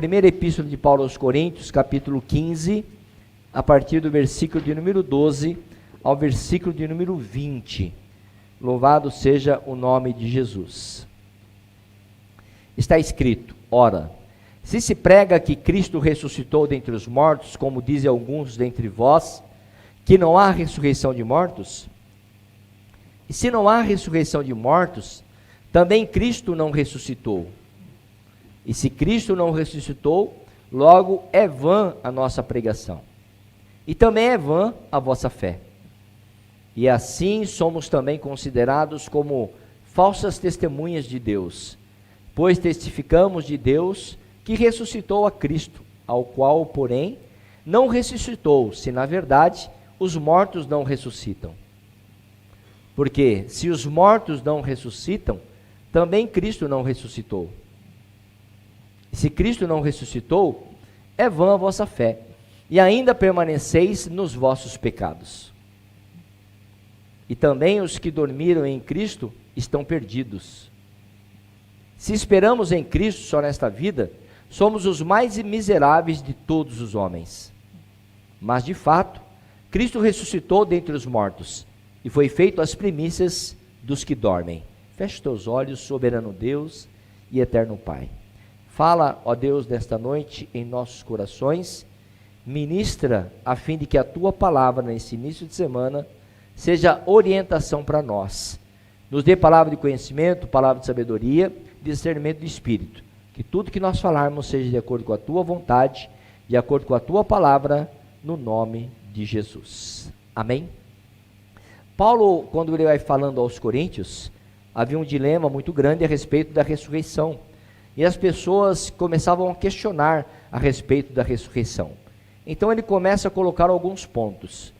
primeira epístola de Paulo aos Coríntios, capítulo 15, a partir do versículo de número 12 ao versículo de número 20. Louvado seja o nome de Jesus. Está escrito: ora, se se prega que Cristo ressuscitou dentre os mortos, como dizem alguns dentre vós, que não há ressurreição de mortos? E se não há ressurreição de mortos, também Cristo não ressuscitou. E se Cristo não ressuscitou, logo é vã a nossa pregação, e também é vã a vossa fé. E assim somos também considerados como falsas testemunhas de Deus, pois testificamos de Deus que ressuscitou a Cristo, ao qual, porém, não ressuscitou, se na verdade os mortos não ressuscitam. Porque se os mortos não ressuscitam, também Cristo não ressuscitou. E se Cristo não ressuscitou, é vã a vossa fé, e ainda permaneceis nos vossos pecados. E também os que dormiram em Cristo estão perdidos. Se esperamos em Cristo só nesta vida, somos os mais miseráveis de todos os homens. Mas de fato, Cristo ressuscitou dentre os mortos, e foi feito as primícias dos que dormem. Feche teus olhos, soberano Deus e eterno Pai. Fala, ó Deus, nesta noite em nossos corações, ministra a fim de que a Tua palavra nesse início de semana seja orientação para nós. Nos dê palavra de conhecimento, palavra de sabedoria, discernimento do Espírito. Que tudo que nós falarmos seja de acordo com a Tua vontade, de acordo com a Tua palavra, no nome de Jesus. Amém? Paulo, quando ele vai falando aos Coríntios, havia um dilema muito grande a respeito da ressurreição. E as pessoas começavam a questionar a respeito da ressurreição. Então ele começa a colocar alguns pontos.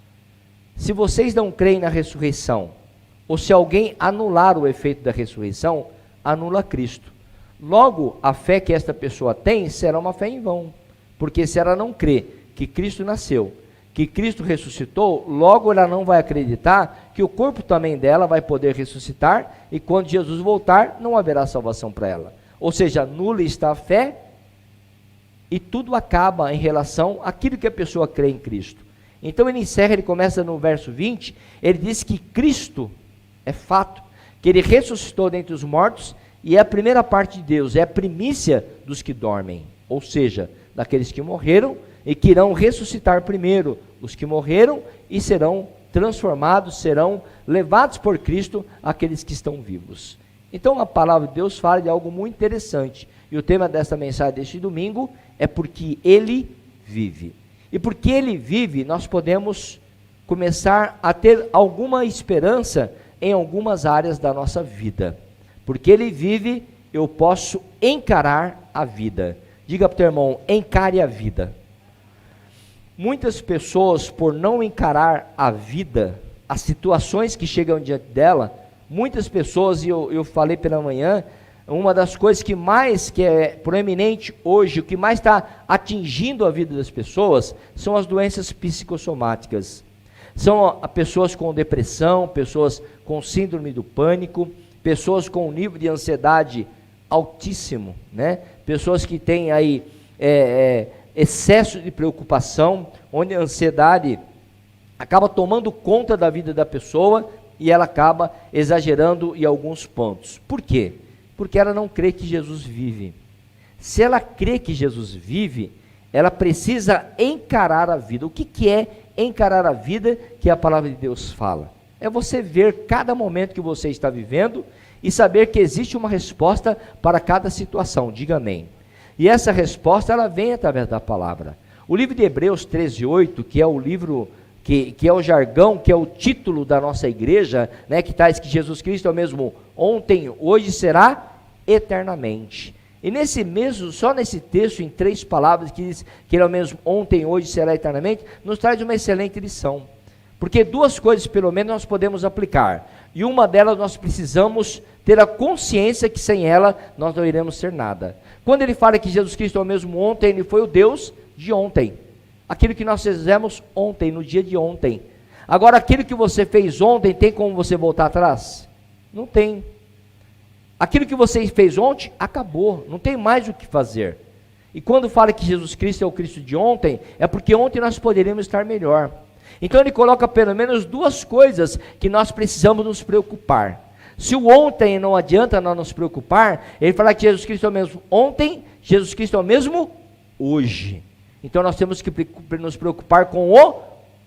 Se vocês não creem na ressurreição, ou se alguém anular o efeito da ressurreição, anula Cristo. Logo, a fé que esta pessoa tem será uma fé em vão. Porque se ela não crê que Cristo nasceu, que Cristo ressuscitou, logo ela não vai acreditar que o corpo também dela vai poder ressuscitar, e quando Jesus voltar, não haverá salvação para ela. Ou seja, nula está a fé, e tudo acaba em relação àquilo que a pessoa crê em Cristo. Então ele encerra, ele começa no verso 20, ele diz que Cristo é fato, que ele ressuscitou dentre os mortos, e é a primeira parte de Deus, é a primícia dos que dormem, ou seja, daqueles que morreram, e que irão ressuscitar primeiro, os que morreram, e serão transformados, serão levados por Cristo, aqueles que estão vivos. Então a palavra de Deus fala de algo muito interessante, e o tema desta mensagem deste domingo é porque Ele vive. E porque Ele vive, nós podemos começar a ter alguma esperança em algumas áreas da nossa vida. Porque Ele vive, eu posso encarar a vida. Diga para o teu irmão, encare a vida. Muitas pessoas, por não encarar a vida, as situações que chegam diante dela, muitas pessoas, e eu falei pela manhã, uma das coisas que é proeminente hoje, o que mais está atingindo a vida das pessoas, são as doenças psicossomáticas. São pessoas com depressão, pessoas com síndrome do pânico, pessoas com um nível de ansiedade altíssimo, né? Pessoas que têm aí excesso de preocupação, onde a ansiedade acaba tomando conta da vida da pessoa e ela acaba exagerando em alguns pontos. Por quê? Porque ela não crê que Jesus vive. Se ela crê que Jesus vive, ela precisa encarar a vida. O que é encarar a vida que a palavra de Deus fala? É você ver cada momento que você está vivendo e saber que existe uma resposta para cada situação. Diga amém. E essa resposta, ela vem através da palavra. O livro de Hebreus 13:8, que é o livro, que é o jargão, que é o título da nossa igreja, né, que está que Jesus Cristo é o mesmo ontem, hoje, será eternamente. E nesse mesmo, só nesse texto, em 3 palavras, que diz que ele é o mesmo ontem, hoje, será eternamente, nos traz uma excelente lição. Porque 2 coisas, pelo menos, nós podemos aplicar. E uma delas, nós precisamos ter a consciência que sem ela, nós não iremos ser nada. Quando ele fala que Jesus Cristo é o mesmo ontem, ele foi o Deus de ontem. Aquilo que nós fizemos ontem, no dia de ontem. Agora, aquilo que você fez ontem, tem como você voltar atrás? Não tem. Aquilo que você fez ontem, acabou. Não tem mais o que fazer. E quando fala que Jesus Cristo é o Cristo de ontem, é porque ontem nós poderíamos estar melhor. Então ele coloca pelo menos duas coisas que nós precisamos nos preocupar. Se o ontem não adianta nós nos preocupar, ele fala que Jesus Cristo é o mesmo ontem, Jesus Cristo é o mesmo hoje. Então nós temos que nos preocupar com o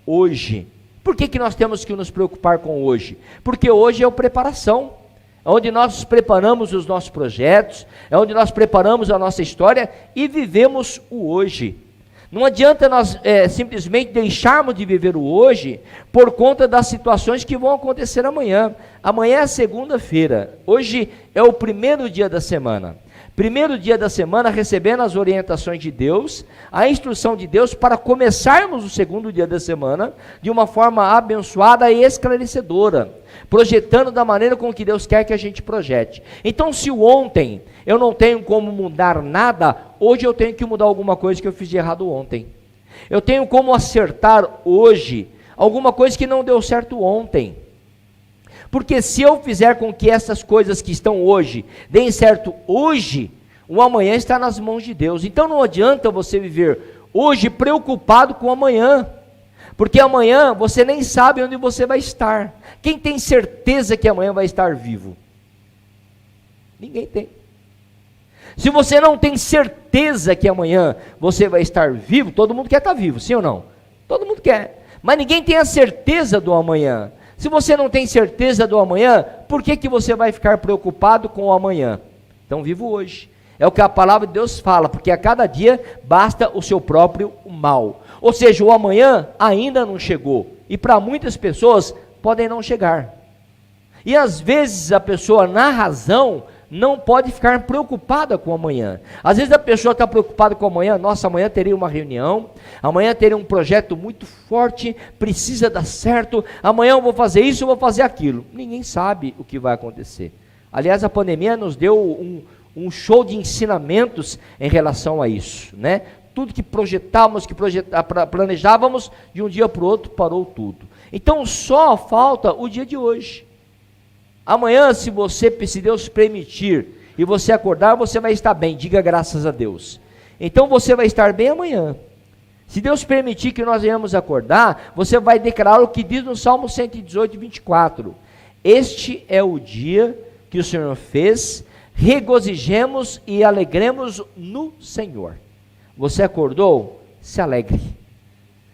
hoje. Por que nós temos que nos preocupar com o hoje? Porque hoje é a preparação. É onde nós preparamos os nossos projetos, é onde nós preparamos a nossa história e vivemos o hoje. Não adianta nós simplesmente deixarmos de viver o hoje por conta das situações que vão acontecer amanhã. Amanhã é segunda-feira, hoje é o primeiro dia da semana. Primeiro dia da semana, recebendo as orientações de Deus, a instrução de Deus para começarmos o segundo dia da semana de uma forma abençoada e esclarecedora, projetando da maneira com que Deus quer que a gente projete. Então, se o ontem eu não tenho como mudar nada, hoje eu tenho que mudar alguma coisa que eu fiz de errado ontem. Eu tenho como acertar hoje alguma coisa que não deu certo ontem. Porque se eu fizer com que essas coisas que estão hoje deem certo hoje, o amanhã está nas mãos de Deus. Então não adianta você viver hoje preocupado com o amanhã, porque amanhã você nem sabe onde você vai estar. Quem tem certeza que amanhã vai estar vivo? Ninguém tem. Se você não tem certeza que amanhã você vai estar vivo, todo mundo quer estar vivo, sim ou não? Todo mundo quer, mas ninguém tem a certeza do amanhã. Se você não tem certeza do amanhã, por que você vai ficar preocupado com o amanhã? Então vivo hoje. É o que a palavra de Deus fala, porque a cada dia basta o seu próprio mal. Ou seja, o amanhã ainda não chegou. E para muitas pessoas podem não chegar. E às vezes a pessoa, na razão, não pode ficar preocupada com o amanhã. Às vezes a pessoa está preocupada com o amanhã. Nossa, amanhã teria uma reunião, amanhã teria um projeto muito forte, precisa dar certo, amanhã eu vou fazer isso, eu vou fazer aquilo. Ninguém sabe o que vai acontecer. Aliás, a pandemia nos deu um show de ensinamentos em relação a isso, né? Tudo que projetávamos, planejávamos, de um dia para o outro parou tudo. Então só falta o dia de hoje. Amanhã, se Deus permitir, e você acordar, você vai estar bem, diga graças a Deus. Então você vai estar bem amanhã. Se Deus permitir que nós venhamos acordar, você vai declarar o que diz no Salmo 118, 24. Este é o dia que o Senhor fez, regozijemos e alegremos no Senhor. Você acordou? Se alegre.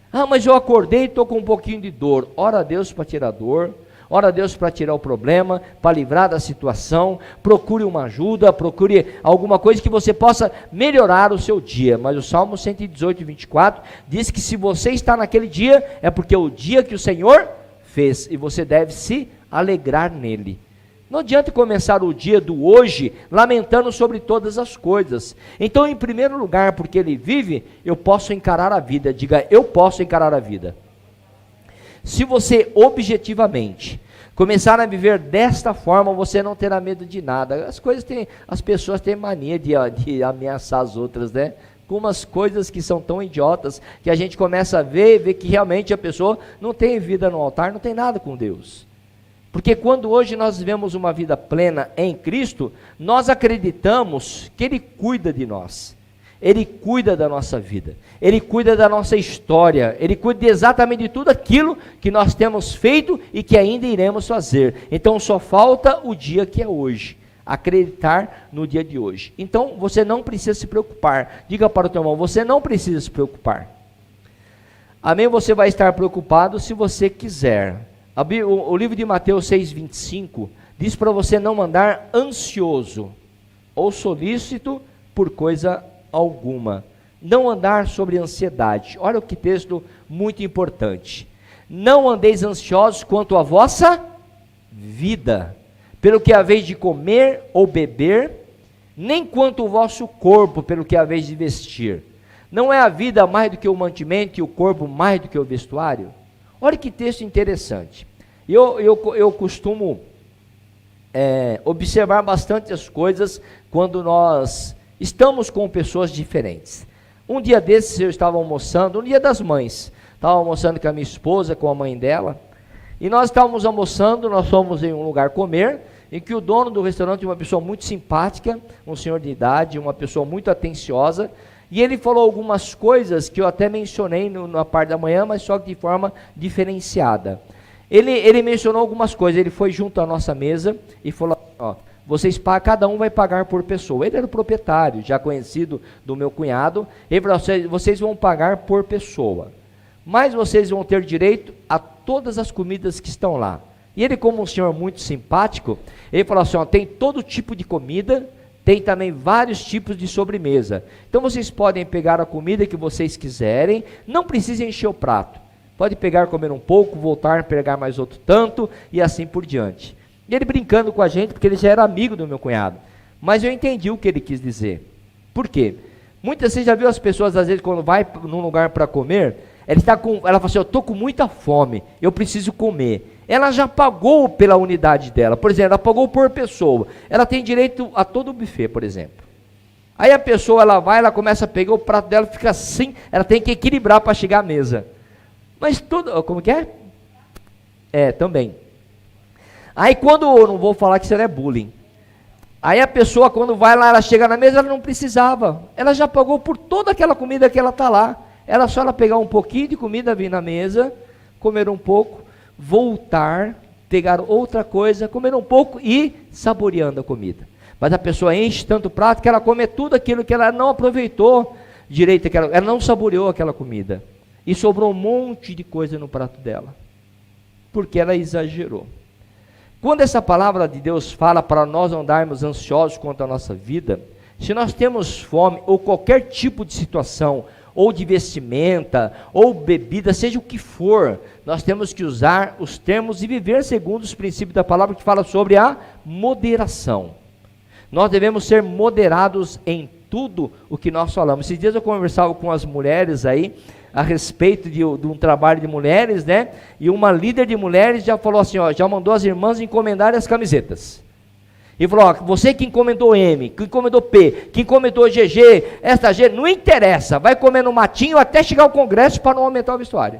Ah, mas eu acordei e estou com um pouquinho de dor. Ora a Deus para tirar a dor. Ora a Deus para tirar o problema, para livrar da situação. Procure uma ajuda, procure alguma coisa que você possa melhorar o seu dia. Mas o Salmo 118, 24 diz que se você está naquele dia, é porque é o dia que o Senhor fez, e você deve se alegrar nele. Não adianta começar o dia do hoje lamentando sobre todas as coisas. Então, em primeiro lugar, porque ele vive, eu posso encarar a vida. Diga, eu posso encarar a vida. Se você objetivamente começar a viver desta forma, você não terá medo de nada. As pessoas têm mania de ameaçar as outras, né? Com umas coisas que são tão idiotas, que a gente começa a ver que realmente a pessoa não tem vida no altar, não tem nada com Deus. Porque quando hoje nós vivemos uma vida plena em Cristo, nós acreditamos que Ele cuida de nós. Ele cuida da nossa vida, Ele cuida da nossa história, Ele cuida exatamente de tudo aquilo que nós temos feito e que ainda iremos fazer. Então só falta o dia que é hoje, acreditar no dia de hoje. Então você não precisa se preocupar. Diga para o teu irmão, você não precisa se preocupar. Amém? Você vai estar preocupado se você quiser. O livro de Mateus 6,25 diz para você não andar ansioso ou solícito por coisa alguma. Não andar sobre ansiedade. Olha que texto muito importante. Não andeis ansiosos quanto à vossa vida, pelo que haveis de comer ou beber, nem quanto o vosso corpo, pelo que haveis de vestir. Não é a vida mais do que o mantimento e o corpo mais do que o vestuário? Olha que texto interessante. Eu costumo observar bastante as coisas quando nós estamos com pessoas diferentes. Um dia desses eu estava almoçando, um dia das mães, estava almoçando com a minha esposa, com a mãe dela, e nós estávamos almoçando, nós fomos em um lugar comer, em que o dono do restaurante é uma pessoa muito simpática, um senhor de idade, uma pessoa muito atenciosa, E ele falou algumas coisas que eu até mencionei na parte da manhã, mas só que de forma diferenciada. Ele mencionou algumas coisas, ele foi junto à nossa mesa e falou, ó, vocês pagam, cada um vai pagar por pessoa. Ele era o proprietário, já conhecido do meu cunhado. Ele falou, vocês vão pagar por pessoa, mas vocês vão ter direito a todas as comidas que estão lá. E ele, como um senhor muito simpático, ele falou assim, ó, tem todo tipo de comida, tem também vários tipos de sobremesa. Então vocês podem pegar a comida que vocês quiserem, não precisa encher o prato. Pode pegar, comer um pouco, voltar, pegar mais outro tanto e assim por diante. E ele brincando com a gente, porque ele já era amigo do meu cunhado. Mas eu entendi o que ele quis dizer. Por quê? Muitas vezes já viu as pessoas, às vezes, quando vai num lugar para comer, ela fala assim, eu estou com muita fome, eu preciso comer. Ela já pagou pela unidade dela. Por exemplo, ela pagou por pessoa. Ela tem direito a todo o buffet, por exemplo. Aí a pessoa, ela vai, ela começa a pegar o prato dela, fica assim, ela tem que equilibrar para chegar à mesa. Mas tudo, como que é? É, também. Aí quando, eu não vou falar que isso é bullying. Aí a pessoa, quando vai lá, ela chega na mesa, ela não precisava. Ela já pagou por toda aquela comida que ela está lá. Era só ela pegar um pouquinho de comida, vir na mesa, comer um pouco, voltar, pegar outra coisa, comer um pouco e ir saboreando a comida. Mas a pessoa enche tanto o prato que ela come tudo aquilo que ela não aproveitou direito, ela não saboreou aquela comida. E sobrou um monte de coisa no prato dela, porque ela exagerou. Quando essa palavra de Deus fala para nós não andarmos ansiosos quanto à nossa vida, se nós temos fome ou qualquer tipo de situação, ou de vestimenta, ou bebida, seja o que for, nós temos que usar os termos e viver segundo os princípios da palavra que fala sobre a moderação. Nós devemos ser moderados em tudo o que nós falamos. Esses dias eu conversava com as mulheres aí, a respeito de um trabalho de mulheres, né? E uma líder de mulheres já falou assim, ó, já mandou as irmãs encomendarem as camisetas. E falou, ó, você que encomendou M, que encomendou P, que encomendou GG, esta G, não interessa, vai comer no matinho até chegar ao congresso para não aumentar o vestuário.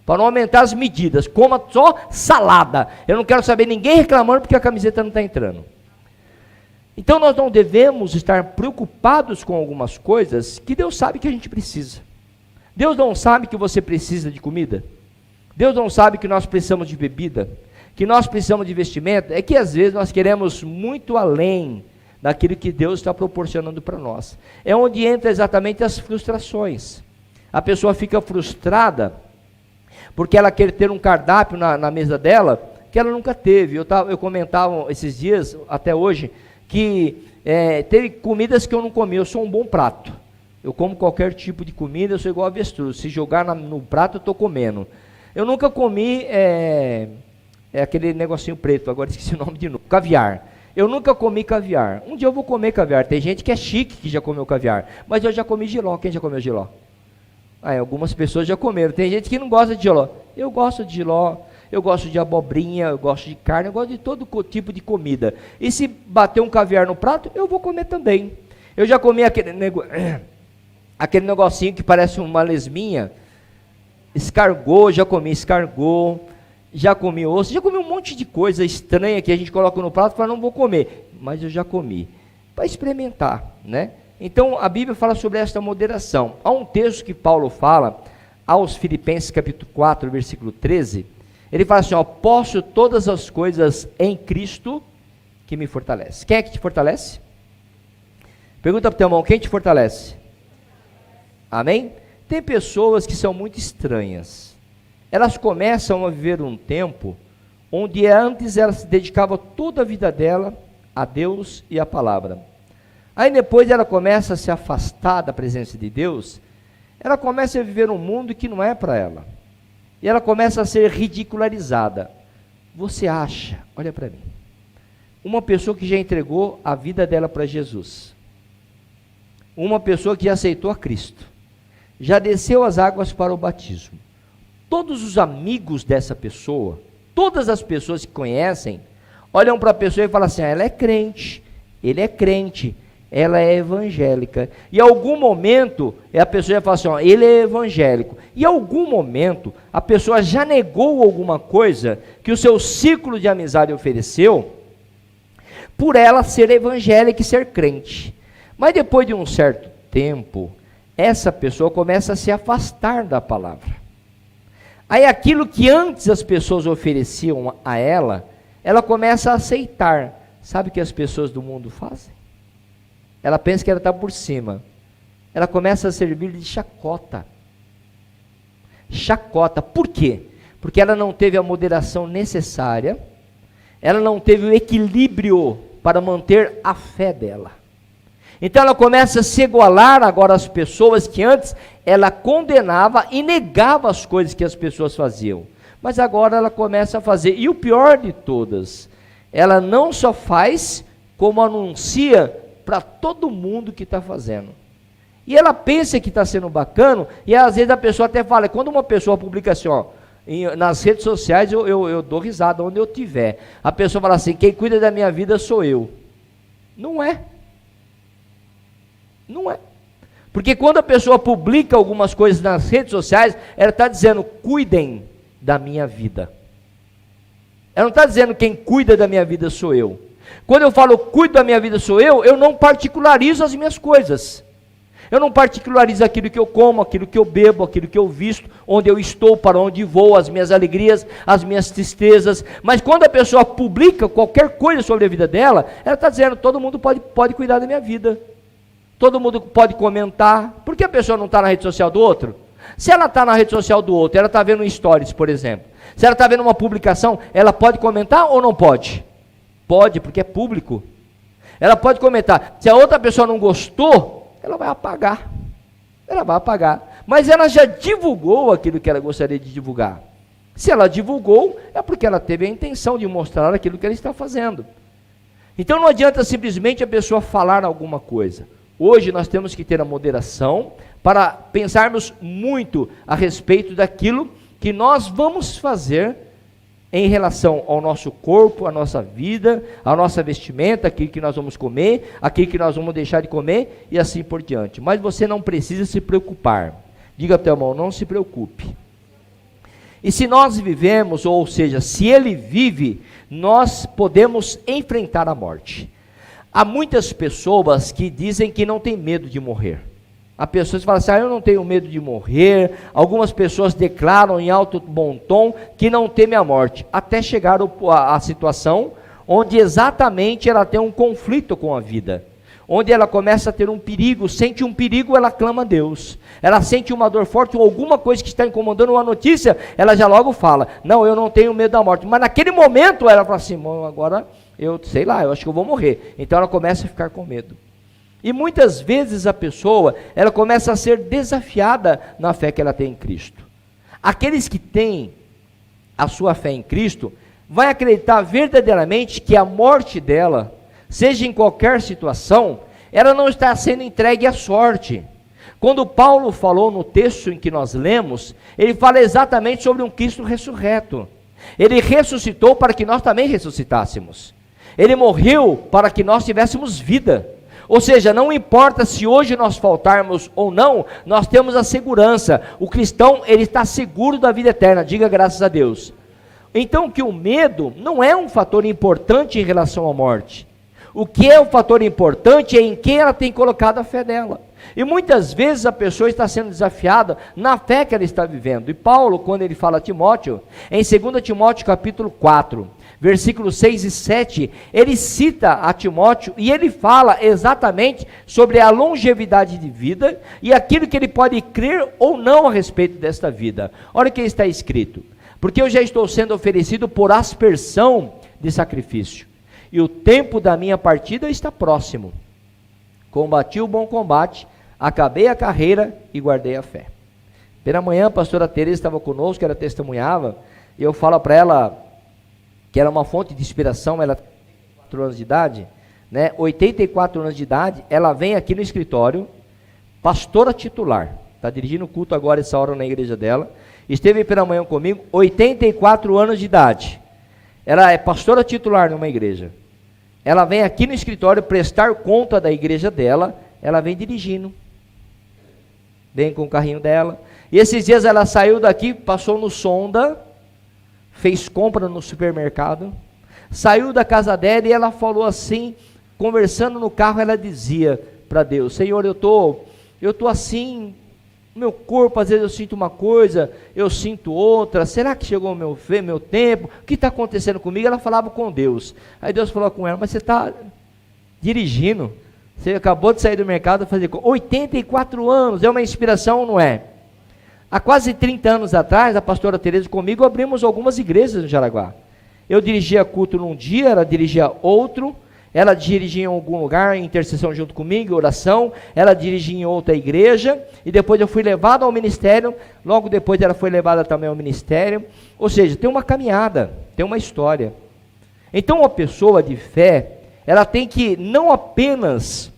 Para não aumentar as medidas, coma só salada. Eu não quero saber ninguém reclamando porque a camiseta não está entrando. Então nós não devemos estar preocupados com algumas coisas que Deus sabe que a gente precisa. Deus não sabe que você precisa de comida? Deus não sabe que nós precisamos de bebida? Que nós precisamos de vestimenta? É que às vezes nós queremos muito além daquilo que Deus está proporcionando para nós. É onde entra exatamente as frustrações. A pessoa fica frustrada porque ela quer ter um cardápio na mesa dela que ela nunca teve. Eu comentava esses dias, até hoje, que teve comidas que eu não comi. Eu sou um bom prato. Eu como qualquer tipo de comida, eu sou igual avestruz. Se jogar no prato, eu estou comendo. Eu nunca comi aquele negocinho preto, agora esqueci o nome de novo, caviar. Eu nunca comi caviar. Um dia eu vou comer caviar. Tem gente que é chique que já comeu caviar. Mas eu já comi jiló. Quem já comeu jiló? Algumas pessoas já comeram. Tem gente que não gosta de jiló. Eu gosto de jiló. Eu gosto de abobrinha, eu gosto de carne, eu gosto de todo tipo de comida. E se bater um caviar no prato, eu vou comer também. Eu já comi aquele negocinho que parece uma lesminha, escargot, já comi escargot, já comi osso, já comi um monte de coisa estranha que a gente coloca no prato e fala, não vou comer, mas eu já comi, para experimentar, né? Então a Bíblia fala sobre esta moderação. Há um texto que Paulo fala, aos Filipenses capítulo 4, versículo 13, ele fala assim, ó, posso todas as coisas em Cristo que me fortalece. Quem é que te fortalece? Pergunta para o teu irmão, quem te fortalece? Amém? Tem pessoas que são muito estranhas. Elas começam a viver um tempo onde antes ela se dedicava toda a vida dela a Deus e à palavra. Aí depois ela começa a se afastar da presença de Deus, ela começa a viver um mundo que não é para ela. E ela começa a ser ridicularizada. Você acha, olha para mim, uma pessoa que já entregou a vida dela para Jesus, uma pessoa que já aceitou a Cristo, já desceu as águas para o batismo, todos os amigos dessa pessoa, todas as pessoas que conhecem, olham para a pessoa e falam assim, ela é crente, ele é crente, ela é evangélica. E em algum momento, a pessoa já fala assim, ó, ele é evangélico. E em algum momento, a pessoa já negou alguma coisa que o seu círculo de amizade ofereceu, por ela ser evangélica e ser crente. Mas depois de um certo tempo, essa pessoa começa a se afastar da palavra. Aí aquilo que antes as pessoas ofereciam a ela começa a aceitar. Sabe o que as pessoas do mundo fazem? Ela pensa que ela está por cima. Ela começa a servir de chacota. Chacota. Por quê? Porque ela não teve a moderação necessária, ela não teve o equilíbrio para manter a fé dela. Então ela começa a se igualar agora às pessoas que antes ela condenava e negava as coisas que as pessoas faziam. Mas agora ela começa a fazer. E o pior de todas, ela não só faz, como anuncia para todo mundo que está fazendo. E ela pensa que está sendo bacana, e às vezes a pessoa até fala, quando uma pessoa publica assim, nas redes sociais eu dou risada onde eu tiver. A pessoa fala assim, quem cuida da minha vida sou eu. Não é. Não é. Porque quando a pessoa publica algumas coisas nas redes sociais, ela está dizendo, cuidem da minha vida. Ela não está dizendo quem cuida da minha vida sou eu. Quando eu falo cuido da minha vida sou eu não particularizo as minhas coisas. Eu não particularizo aquilo que eu como, aquilo que eu bebo, aquilo que eu visto, onde eu estou, para onde vou, as minhas alegrias, as minhas tristezas. Mas quando a pessoa publica qualquer coisa sobre a vida dela, ela está dizendo, todo mundo pode cuidar da minha vida. Todo mundo pode comentar. Por que a pessoa não está na rede social do outro? Se ela está na rede social do outro, ela está vendo um stories, por exemplo. Se ela está vendo uma publicação, ela pode comentar ou não pode? Pode, porque é público. Ela pode comentar. Se a outra pessoa não gostou, ela vai apagar. Ela vai apagar. Mas ela já divulgou aquilo que ela gostaria de divulgar. Se ela divulgou, é porque ela teve a intenção de mostrar aquilo que ela está fazendo. Então não adianta simplesmente a pessoa falar alguma coisa. Hoje nós temos que ter a moderação para pensarmos muito a respeito daquilo que nós vamos fazer em relação ao nosso corpo, à nossa vida, à nossa vestimenta, aquilo que nós vamos comer, aquilo que nós vamos deixar de comer e assim por diante. Mas você não precisa se preocupar. Diga para o teu irmão, não se preocupe. E se nós vivemos, ou seja, se ele vive, nós podemos enfrentar a morte. Há muitas pessoas que dizem que não tem medo de morrer. Há pessoas que falam assim, eu não tenho medo de morrer. Algumas pessoas declaram em alto bom tom que não temem a morte, até chegar a situação onde exatamente ela tem um conflito com a vida, onde ela começa a ter um perigo, sente um perigo, ela clama a Deus. Ela sente uma dor forte ou alguma coisa que está incomodando, uma notícia, ela já logo fala, não, eu não tenho medo da morte. Mas naquele momento ela fala assim, agora eu sei lá, eu acho que eu vou morrer. Então ela começa a ficar com medo. E muitas vezes a pessoa, ela começa a ser desafiada na fé que ela tem em Cristo. Aqueles que têm a sua fé em Cristo, vai acreditar verdadeiramente que a morte dela, seja em qualquer situação, ela não está sendo entregue à sorte. Quando Paulo falou no texto em que nós lemos, ele fala exatamente sobre um Cristo ressurreto. Ele ressuscitou para que nós também ressuscitássemos. Ele morreu para que nós tivéssemos vida. Ou seja, não importa se hoje nós faltarmos ou não, nós temos a segurança. O cristão, ele está seguro da vida eterna, diga graças a Deus. Então que o medo não é um fator importante em relação à morte. O que é o fator importante é em quem ela tem colocado a fé dela. E muitas vezes a pessoa está sendo desafiada na fé que ela está vivendo. E Paulo, quando ele fala a Timóteo, em 2 Timóteo capítulo 4, versículos 6 e 7, ele cita a Timóteo e ele fala exatamente sobre a longevidade de vida e aquilo que ele pode crer ou não a respeito desta vida. Olha o que está escrito: porque eu já estou sendo oferecido por aspersão de sacrifício, e o tempo da minha partida está próximo. Combati o bom combate, acabei a carreira e guardei a fé. Pela manhã a pastora Teresa estava conosco, ela testemunhava, e eu falo para ela que era uma fonte de inspiração. Ela tem 84 anos de idade, 84 anos de idade, ela vem aqui no escritório, pastora titular, está dirigindo o culto agora essa hora na igreja dela, esteve pela manhã comigo, 84 anos de idade, ela é pastora titular numa igreja, ela vem aqui no escritório prestar conta da igreja dela, ela vem dirigindo, vem com o carrinho dela, e esses dias ela saiu daqui, passou no Sonda, fez compra no supermercado, saiu da casa dela e ela falou assim, conversando no carro, ela dizia para Deus, Senhor, eu estou eu estou assim, no meu corpo, às vezes eu sinto uma coisa, eu sinto outra, será que chegou o meu tempo? O que está acontecendo comigo? Ela falava com Deus. Aí Deus falou com ela, mas você está dirigindo, você acabou de sair do mercado, fazer 84 anos, é uma inspiração ou não é? Há quase 30 anos atrás, a pastora Tereza e comigo abrimos algumas igrejas no Jaraguá. Eu dirigia culto num dia, ela dirigia outro, ela dirigia em algum lugar, em intercessão junto comigo, oração, ela dirigia em outra igreja, e depois eu fui levado ao ministério, logo depois ela foi levada também ao ministério, ou seja, tem uma caminhada, tem uma história. Então uma pessoa de fé, ela tem que não apenas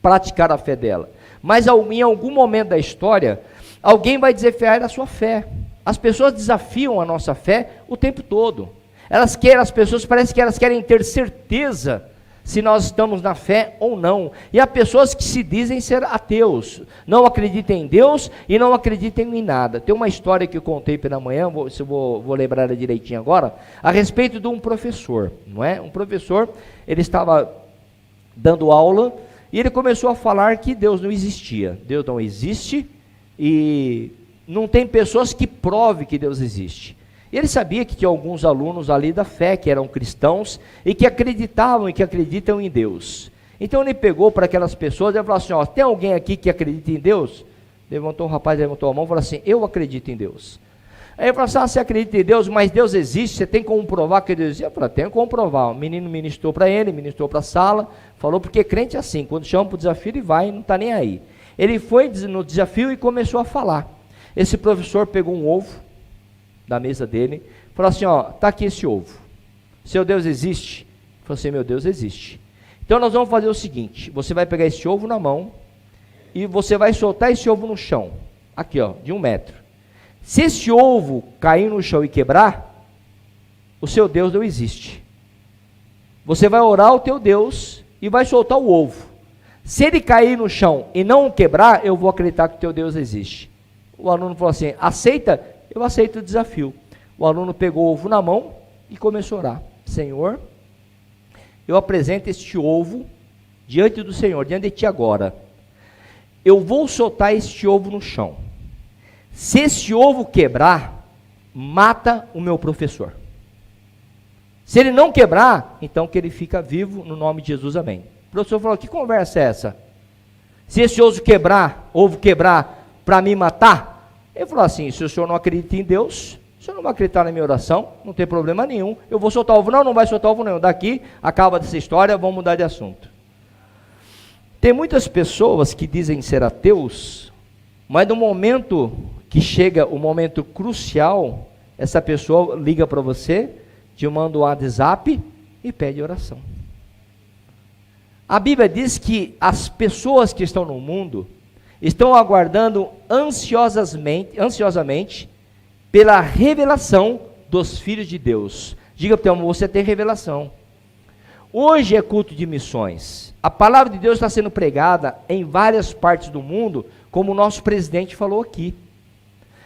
praticar a fé dela, mas em algum momento da história, alguém vai desafiar a sua fé. As pessoas desafiam a nossa fé o tempo todo. As pessoas parecem que elas querem ter certeza se nós estamos na fé ou não. E há pessoas que se dizem ser ateus, não acreditam em Deus e não acreditam em nada. Tem uma história que eu contei pela manhã, vou lembrar ela direitinho agora, a respeito de um professor, não é? Um professor, ele estava dando aula e ele começou a falar que Deus não existia. Deus não existe e não tem pessoas que provem que Deus existe. E ele sabia que tinha alguns alunos ali da fé, que eram cristãos, e que acreditavam e que acreditam em Deus. Então ele pegou para aquelas pessoas e falou assim, tem alguém aqui que acredita em Deus? Levantou um rapaz, levantou a mão e falou assim, eu acredito em Deus. Aí ele falou assim, você acredita em Deus, mas Deus existe, você tem como provar que Deus existe? Eu falei, tenho como provar. O menino ministrou para ele, ministrou para a sala, falou, porque crente é assim, quando chama para o desafio ele vai e não está nem aí. Ele foi no desafio e começou a falar. Esse professor pegou um ovo da mesa dele, falou assim, está aqui esse ovo, seu Deus existe? Falou assim, meu Deus existe. Então nós vamos fazer o seguinte, você vai pegar esse ovo na mão, e você vai soltar esse ovo no chão, aqui de 1 metro, se esse ovo cair no chão e quebrar, o seu Deus não existe, você vai orar ao teu Deus, e vai soltar o ovo, se ele cair no chão e não quebrar, eu vou acreditar que o teu Deus existe. O aluno falou assim, aceita? Eu aceito o desafio. O aluno pegou o ovo na mão e começou a orar. Senhor, eu apresento este ovo diante do Senhor, diante de ti agora. Eu vou soltar este ovo no chão. Se esse ovo quebrar, mata o meu professor. Se ele não quebrar, então que ele fica vivo, no nome de Jesus, amém. O professor falou, que conversa é essa? Se esse ovo quebrar para me matar? Ele falou assim, se o senhor não acredita em Deus, o senhor não vai acreditar na minha oração, não tem problema nenhum, eu vou soltar o ovo, não vai soltar o ovo não, daqui, acaba dessa história, vamos mudar de assunto. Tem muitas pessoas que dizem ser ateus, mas no momento que chega o momento crucial, essa pessoa liga para você, te manda um WhatsApp e pede oração. A Bíblia diz que as pessoas que estão no mundo, estão aguardando ansiosamente pela revelação dos filhos de Deus. Diga para o teu irmão, você tem revelação. Hoje é culto de missões. A palavra de Deus está sendo pregada em várias partes do mundo, como o nosso presidente falou aqui.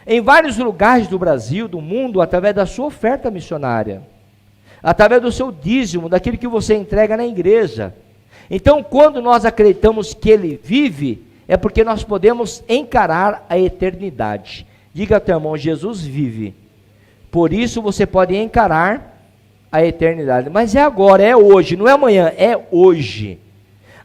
Em vários lugares do Brasil, do mundo, através da sua oferta missionária. Através do seu dízimo, daquilo que você entrega na igreja. Então, quando nós acreditamos que Ele vive, é porque nós podemos encarar a eternidade. Diga ao teu irmão, Jesus vive. Por isso você pode encarar a eternidade. Mas é agora, é hoje, não é amanhã, é hoje.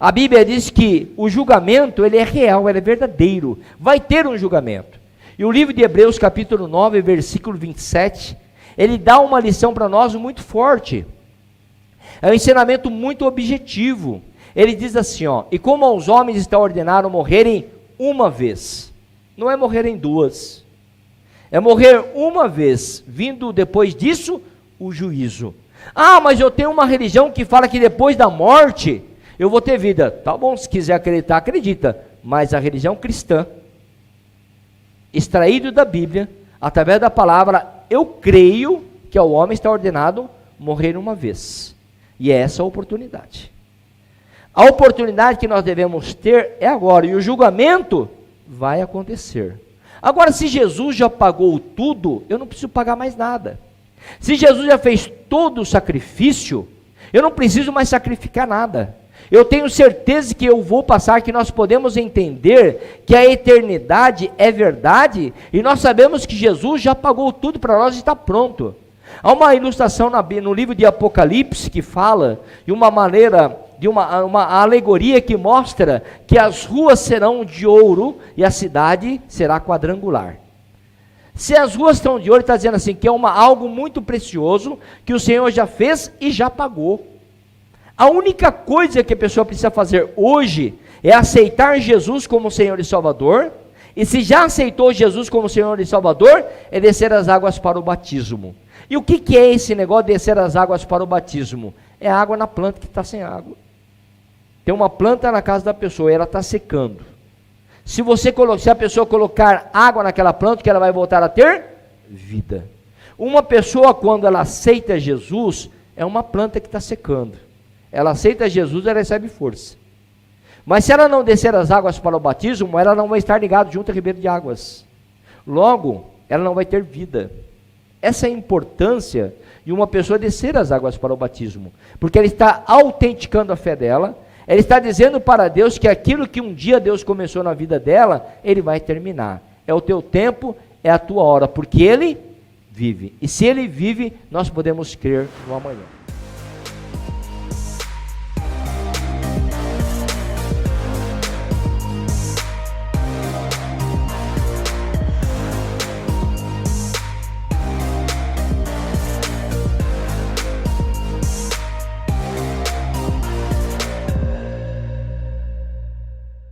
A Bíblia diz que o julgamento, ele é real, ele é verdadeiro. Vai ter um julgamento. E o livro de Hebreus, capítulo 9, versículo 27, ele dá uma lição para nós muito forte. É um ensinamento muito objetivo. Ele diz assim, e como aos homens está ordenado morrerem uma vez, não é morrerem duas, é morrer uma vez, vindo depois disso o juízo. Mas eu tenho uma religião que fala que depois da morte eu vou ter vida. Tá bom, se quiser acreditar, acredita, mas a religião cristã, extraído da Bíblia, através da palavra, eu creio que ao homem está ordenado morrer uma vez, e é essa a oportunidade. A oportunidade que nós devemos ter é agora, e o julgamento vai acontecer. Agora, se Jesus já pagou tudo, eu não preciso pagar mais nada. Se Jesus já fez todo o sacrifício, eu não preciso mais sacrificar nada. Eu tenho certeza que eu vou passar, que nós podemos entender que a eternidade é verdade, e nós sabemos que Jesus já pagou tudo para nós e está pronto. Há uma ilustração no livro de Apocalipse que fala de uma maneira, de uma alegoria que mostra que as ruas serão de ouro e a cidade será quadrangular. Se as ruas estão de ouro, está dizendo assim, que é algo muito precioso, que o Senhor já fez e já pagou. A única coisa que a pessoa precisa fazer hoje é aceitar Jesus como Senhor e Salvador, e se já aceitou Jesus como Senhor e Salvador, é descer as águas para o batismo. E o que é esse negócio de descer as águas para o batismo? É a água na planta que está sem água. Tem uma planta na casa da pessoa, e ela está secando. Se a pessoa colocar água naquela planta, que ela vai voltar a ter? Vida. Uma pessoa, quando ela aceita Jesus, é uma planta que está secando. Ela aceita Jesus, ela recebe força. Mas se ela não descer as águas para o batismo, ela não vai estar ligada junto a ribeiro de águas. Logo, ela não vai ter vida. Essa é a importância de uma pessoa descer as águas para o batismo, porque ela está autenticando a fé dela, ela está dizendo para Deus que aquilo que um dia Deus começou na vida dela, Ele vai terminar. É o teu tempo, é a tua hora, porque Ele vive. E se Ele vive, nós podemos crer no amanhã.